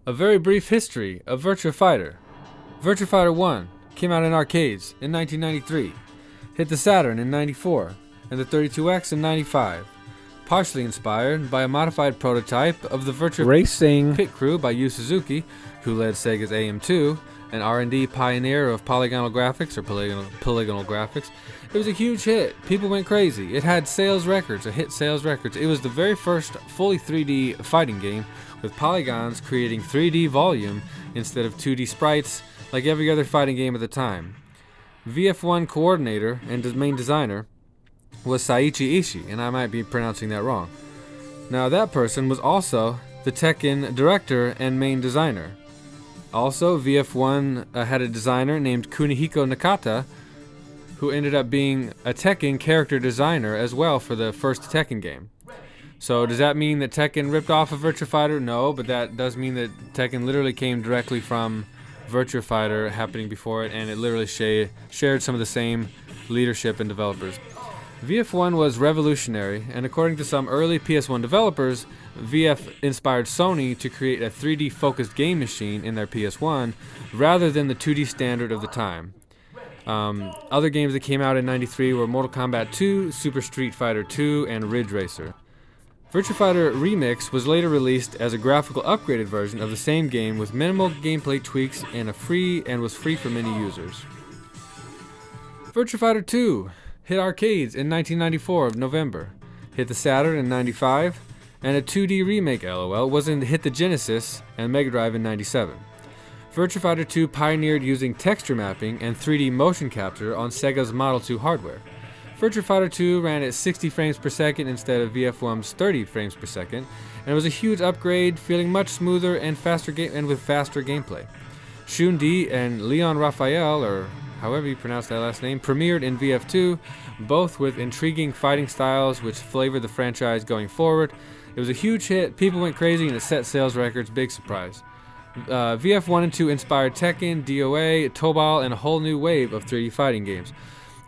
A very brief history of Virtua Fighter. Virtua Fighter 1 came out in arcades in 1993, hit the Saturn in 94, and the 32X in 95. Partially inspired by a modified prototype of the Virtua Racing Pit Crew by Yu Suzuki, who led Sega's AM2, an R&D pioneer of polygonal graphics or polygonal graphics. It was a huge hit. People went crazy. It had sales records, it hit sales records. It was the very first fully 3D fighting game with polygons creating 3D volume instead of 2D sprites like every other fighting game at the time. VF1 coordinator and main designer was Saiichi Ishii, and I might be pronouncing that wrong. Now that person was also the Tekken director and main designer. Also, VF1 had a designer named Kunihiko Nakata, who ended up being a Tekken character designer as well for the first Tekken game. So does that mean that Tekken ripped off of Virtua Fighter? No, but that does mean that Tekken literally came directly from Virtua Fighter happening before it, and it literally shared some of the same leadership and developers. VF1 was revolutionary, and according to some early PS1 developers, VF inspired Sony to create a 3D focused game machine in their PS1 rather than the 2D standard of the time. Other games that came out in '93 were Mortal Kombat 2, Super Street Fighter 2, and Ridge Racer. Virtua Fighter Remix was later released as a graphical upgraded version of the same game with minimal gameplay tweaks and was free for many users. Virtua Fighter 2 hit arcades in 1994 of November, hit the Saturn in 95, and a 2D remake LOL hit the Genesis and Mega Drive in 97. Virtua Fighter 2 pioneered using texture mapping and 3D motion capture on Sega's Model 2 hardware. Virtua Fighter 2 ran at 60 frames per second instead of VF1's 30 frames per second, and was a huge upgrade, feeling much smoother and with faster gameplay. Shun Di and Leon Raphael, or however you pronounce that last name, premiered in VF2, both with intriguing fighting styles which flavored the franchise going forward. It was a huge hit, people went crazy, and it set sales records, big surprise. VF1 and 2 inspired Tekken, DOA, Tobal, and a whole new wave of 3D fighting games.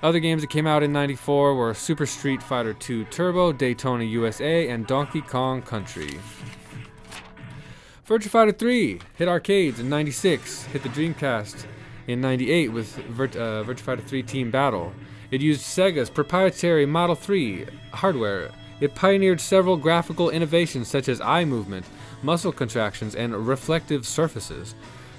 Other games that came out in '94 were Super Street Fighter 2 Turbo, Daytona USA, and Donkey Kong Country. Virtua Fighter 3 hit arcades in '96, hit the Dreamcast in '98 with Virtua Fighter 3 Team Battle. It used Sega's proprietary Model 3 hardware. It pioneered several graphical innovations such as eye movement, muscle contractions, and reflective surfaces.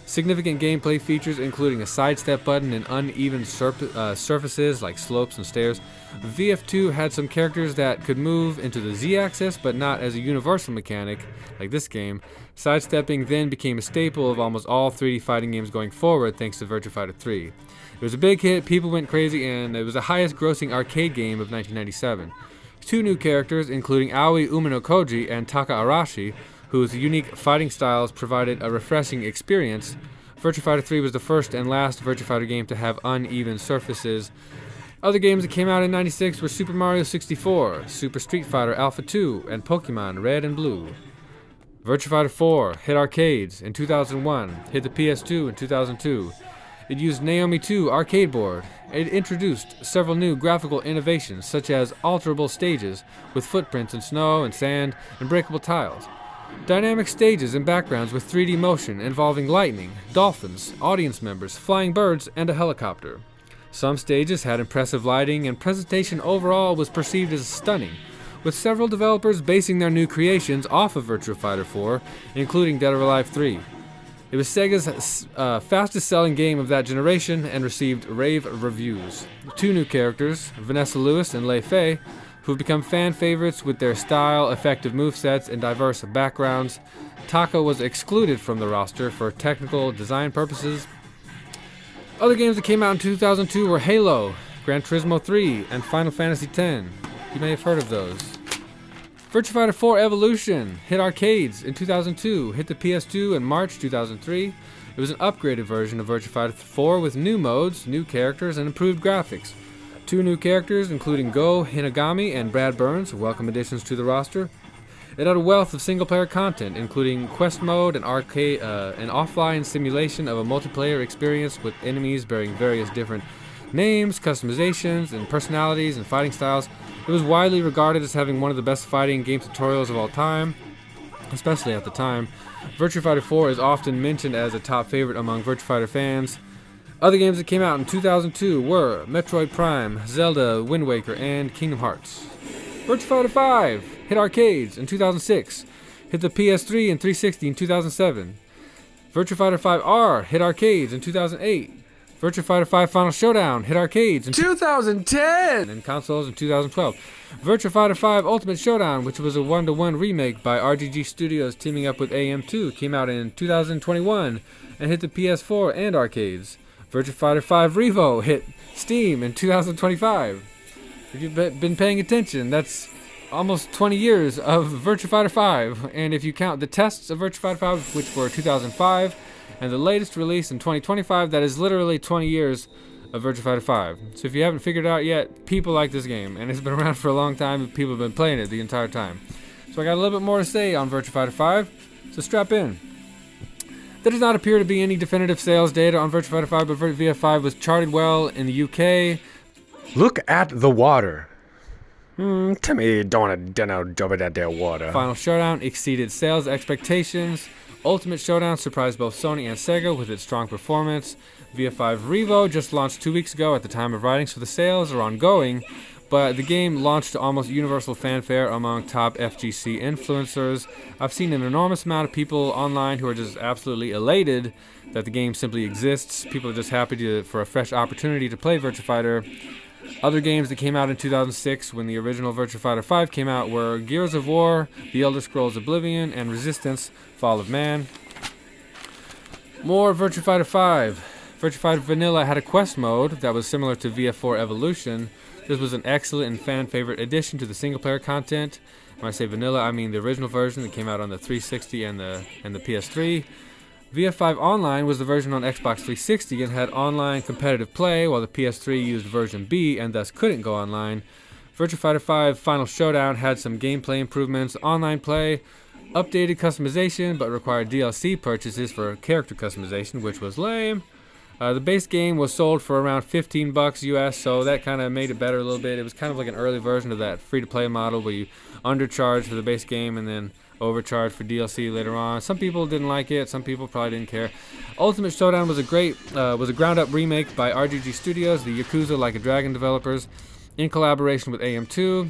Significant gameplay features including a sidestep button and uneven surfaces like slopes and stairs. VF2 had some characters that could move into the Z-axis, but not as a universal mechanic like this game. Sidestepping then became a staple of almost all 3D fighting games going forward thanks to Virtua Fighter 3. It was a big hit, people went crazy, and it was the highest grossing arcade game of 1997. Two new characters, including Aoi Umino-koji and Taka Arashi, whose unique fighting styles provided a refreshing experience. Virtua Fighter 3 was the first and last Virtua Fighter game to have uneven surfaces. Other games that came out in '96 were Super Mario 64, Super Street Fighter Alpha 2, and Pokemon Red and Blue. Virtua Fighter 4 hit arcades in 2001, hit the PS2 in 2002. It used Naomi 2 arcade board. It introduced several new graphical innovations such as alterable stages with footprints in snow and sand and breakable tiles. Dynamic stages and backgrounds with 3D motion involving lightning, dolphins, audience members, flying birds, and a helicopter. Some stages had impressive lighting, and presentation overall was perceived as stunning, with several developers basing their new creations off of Virtua Fighter 4, including Dead or Alive 3. It was Sega's fastest selling game of that generation and received rave reviews. Two new characters, Vanessa Lewis and Lei Fei, who've become fan favorites with their style, effective movesets, and diverse backgrounds. Taka was excluded from the roster for technical design purposes. Other games that came out in 2002 were Halo, Gran Turismo 3, and Final Fantasy X. You may have heard of those. Virtua Fighter 4 Evolution hit arcades in 2002, hit the PS2 in March 2003. It was an upgraded version of Virtua Fighter 4 with new modes, new characters, and improved graphics. Two new characters, including Go Hinagami and Brad Burns, welcome additions to the roster. It had a wealth of single-player content, including quest mode and arcade, an offline simulation of a multiplayer experience with enemies bearing various different names, customizations, and personalities and fighting styles. It was widely regarded as having one of the best fighting game tutorials of all time. especially at the time. Virtua Fighter 4 is often mentioned as a top favorite among Virtua Fighter fans. Other games that came out in 2002 were Metroid Prime, Zelda, Wind Waker, and Kingdom Hearts. Virtua Fighter 5 hit arcades in 2006, hit the PS3 and 360 in 2007. Virtua Fighter 5R hit arcades in 2008. Virtua Fighter 5 Final Showdown hit arcades in 2010 and consoles in 2012. Virtua Fighter 5 Ultimate Showdown, which was a 1-to-1 remake by RGG Studios teaming up with AM2, came out in 2021 and hit the PS4 and arcades. Virtua Fighter 5 REVO hit Steam in 2025. If you've been paying attention, that's almost 20 years of Virtua Fighter 5, and if you count the tests of Virtua Fighter 5, which were 2005, and the latest release in 2025, that is literally 20 years of Virtua Fighter 5. So if you haven't figured it out yet, people like this game, and it's been around for a long time, and people have been playing it the entire time. So I got a little bit more to say on Virtua Fighter 5, so strap in. There does not appear to be any definitive sales data on Virtua Fighter 5, but VF5 was charted well in the UK. Look at the water. Tell me you don't want to jump in that there water. Final Showdown exceeded sales expectations. Ultimate Showdown surprised both Sony and Sega with its strong performance. VF5 REVO just launched 2 weeks ago at the time of writing, so the sales are ongoing, but the game launched to almost universal fanfare among top FGC influencers. I've seen an enormous amount of people online who are just absolutely elated that the game simply exists. People are just happy for a fresh opportunity to play Virtua Fighter. Other games that came out in 2006 when the original Virtua Fighter 5 came out were Gears of War, The Elder Scrolls Oblivion, and Resistance: Fall of Man. More Virtua Fighter 5. Virtua Fighter Vanilla had a quest mode that was similar to VF4 Evolution. This was an excellent and fan-favorite addition to the single-player content. When I say Vanilla, I mean the original version that came out on the 360 and the PS3. VF5 Online was the version on Xbox 360 and had online competitive play, while the PS3 used version B and thus couldn't go online. Virtua Fighter 5 Final Showdown had some gameplay improvements, online play, updated customization, but required DLC purchases for character customization, which was lame. The base game was sold for around $15 US, so that kind of made it better a little bit. It was kind of like an early version of that free-to-play model where you undercharge for the base game and then overcharge for DLC later on. Some people didn't like it, some people probably didn't care. Ultimate Showdown was a ground-up remake by RGG Studios, the Yakuza Like a Dragon developers, in collaboration with AM2.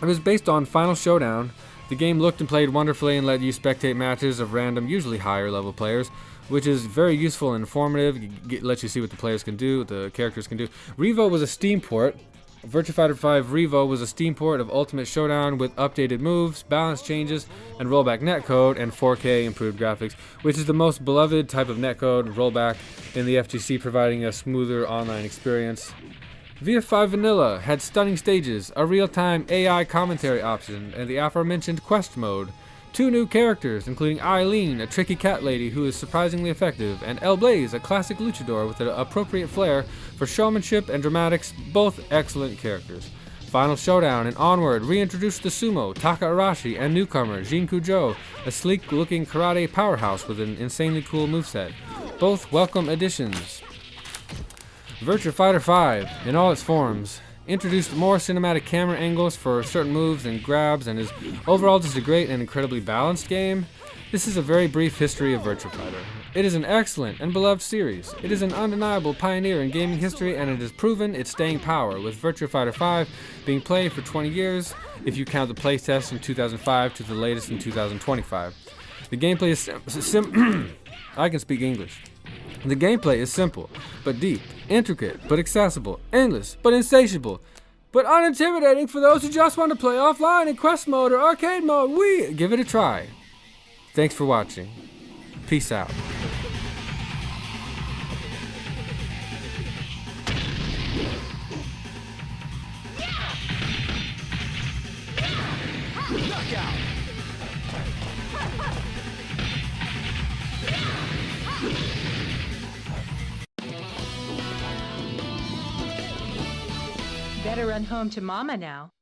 It was based on Final Showdown. The game looked and played wonderfully and let you spectate matches of random, usually higher level players, which is very useful and informative. It lets you see what the players can do, what the characters can do. REVO was a Steam port. Virtua Fighter 5 REVO was a Steam port of Ultimate Showdown with updated moves, balance changes, and rollback netcode, and 4K improved graphics, which is the most beloved type of netcode rollback in the FGC, providing a smoother online experience. VF5 Vanilla had stunning stages, a real-time AI commentary option, and the aforementioned quest mode. 2 new characters, including Eileen, a tricky cat lady who is surprisingly effective, and El Blaze, a classic luchador with an appropriate flair for showmanship and dramatics, both excellent characters. Final Showdown and Onward reintroduced the sumo, Taka Arashi, and newcomer Jin Kujo, a sleek-looking karate powerhouse with an insanely cool moveset. Both welcome additions. Virtua Fighter 5, in all its forms, introduced more cinematic camera angles for certain moves and grabs, and is overall just a great and incredibly balanced game. This is a very brief history of Virtua Fighter. It is an excellent and beloved series. It is an undeniable pioneer in gaming history, and it has proven its staying power, with Virtua Fighter 5 being played for 20 years, if you count the playtest from 2005 to the latest in 2025. The gameplay is I can speak English. The gameplay is simple, but deep, intricate, but accessible, endless, but insatiable, but unintimidating for those who just want to play offline in quest mode or arcade mode. Give it a try. Thanks for watching. Peace out. Knockout! Better run home to Mama now.